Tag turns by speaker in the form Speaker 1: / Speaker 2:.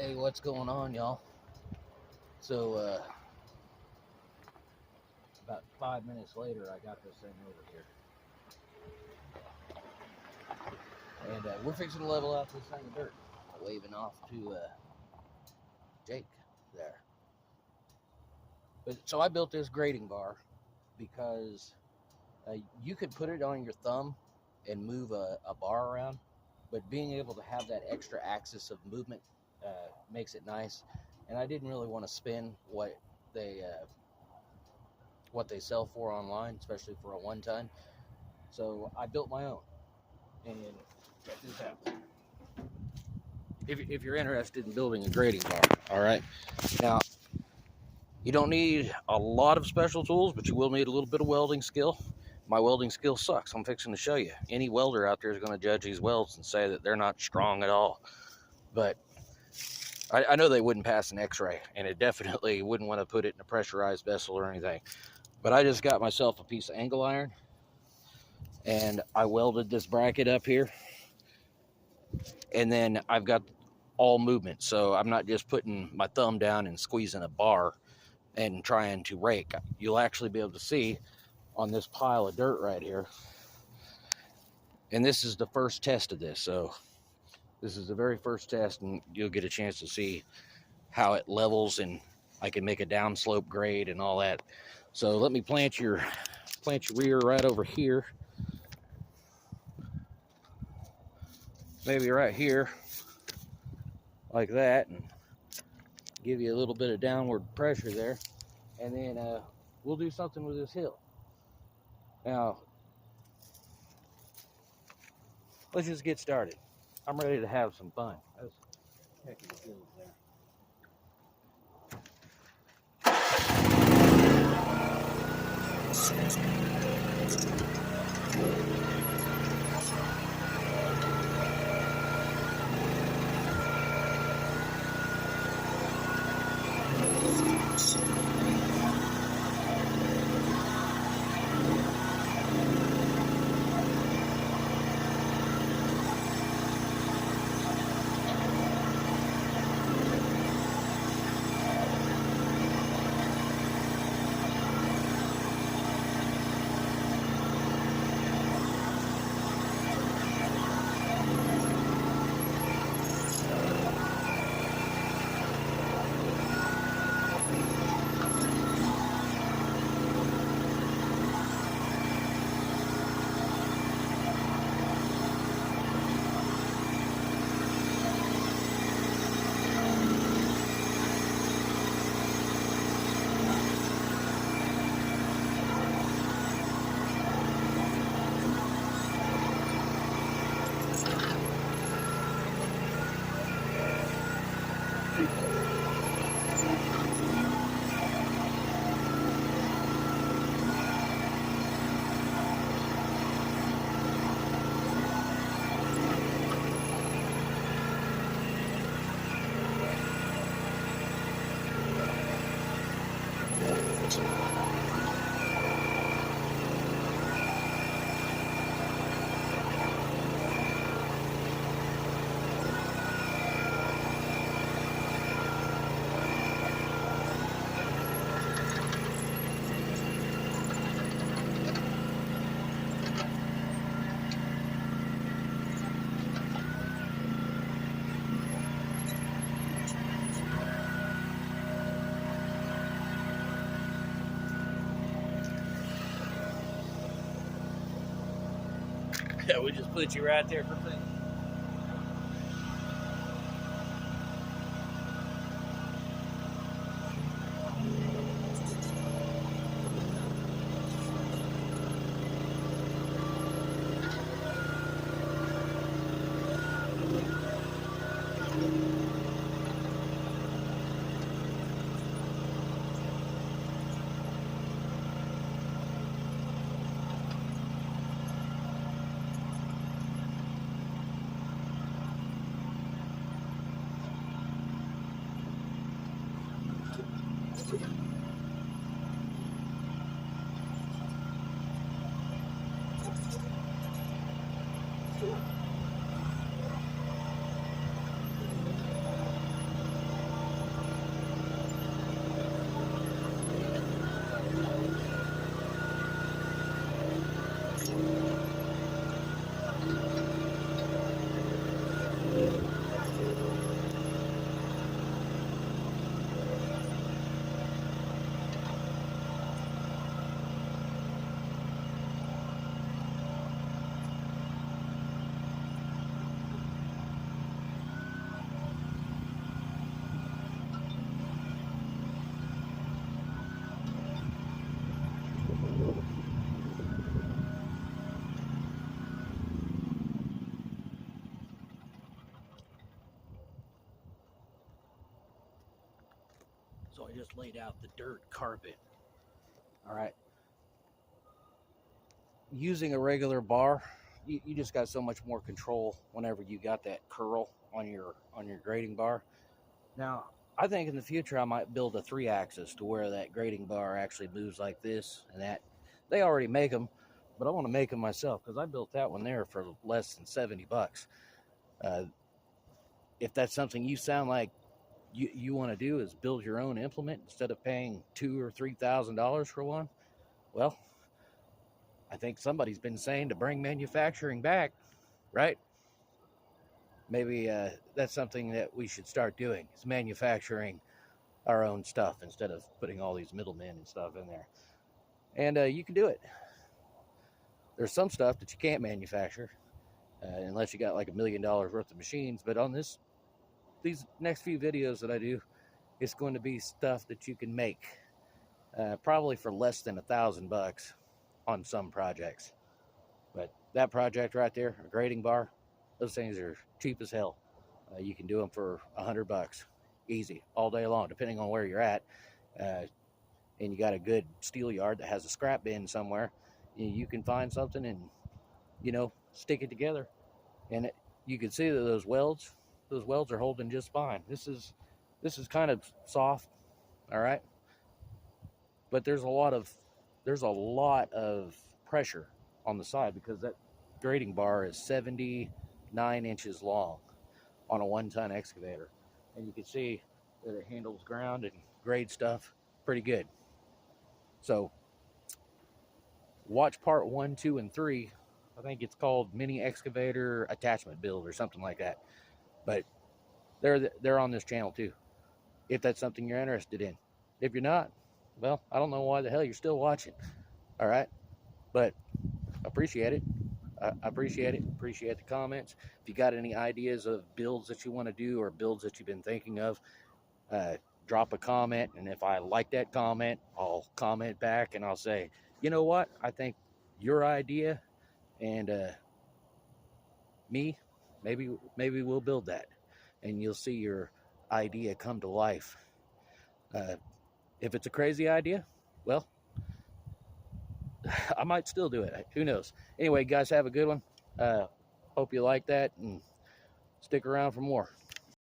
Speaker 1: Hey, what's going on, y'all? So, about 5 minutes later, I got this thing over here. And we're fixing to level out this thing of dirt. Waving off to Jake there. So I built this grading bar because you could put it on your thumb and move a bar around, but being able to have that extra axis of movement makes it nice. And I didn't really want to spend what they sell for online, especially for a 1-ton. So I built my own. And check this out. If you're interested in building a grading bar, all right. Now, you don't need a lot of special tools, but you will need a little bit of welding skill. My welding skill sucks. I'm fixing to show you. Any welder out there is going to judge these welds and say that they're not strong at all. But I know they wouldn't pass an x-ray, and it definitely wouldn't want to put it in a pressurized vessel or anything. But I just got myself a piece of angle iron, and I welded this bracket up here. And then I've got all movement, so I'm not just putting my thumb down and squeezing a bar and trying to rake. You'll actually be able to see on this pile of dirt right here. And this is the first test of this, so this is the very first test, and you'll get a chance to see how it levels, and I can make a downslope grade and all that. So let me plant your rear right over here, maybe right here like that, and give you a little bit of downward pressure there, and then we'll do something with this hill. Now, let's just get started. I'm ready to have some fun. That's technical skills there. Yeah, we just put you right there for things. So I just laid out the dirt carpet. All right. Using a regular bar, you just got so much more control whenever you got that curl on your grading bar. Now, I think in the future I might build a 3-axis to where that grading bar actually moves like this and that. They already make them, but I want to make them myself because I built that one there for less than $70. If that's something you sound like you want to do, is build your own implement instead of paying $2,000 or $3,000 for one, well, I think somebody's been saying to bring manufacturing back, right? Maybe that's something that we should start doing, is manufacturing our own stuff instead of putting all these middlemen and stuff in there. And you can do it. There's some stuff that you can't manufacture unless you got like $1 million worth of machines. But on these next few videos that I do, it's going to be stuff that you can make probably for less than $1,000 on some projects. But that project right there, a grading bar, those things are cheap as hell. You can do them for $100 easy all day long, depending on where you're at. And you got a good steel yard that has a scrap bin somewhere, you can find something and, stick it together. And you can see that those welds are holding just fine. This is kind of soft, all right? But there's a lot of pressure on the side because that grading bar is 79 inches long on a 1-ton excavator. And you can see that it handles ground and grade stuff pretty good. So watch part 1, 2, and 3. I think it's called Mini Excavator Attachment Build or something like that. But they're on this channel too, if that's something you're interested in. If you're not, well, I don't know why the hell you're still watching. All right, but appreciate it. I appreciate it. Appreciate the comments. If you got any ideas of builds that you want to do or builds that you've been thinking of, drop a comment, and if I like that comment, I'll comment back and I'll say, you know what, I think your idea and maybe we'll build that, and you'll see your idea come to life. If it's a crazy idea, well, I might still do it. Who knows? Anyway, guys, have a good one. Hope you like that and stick around for more.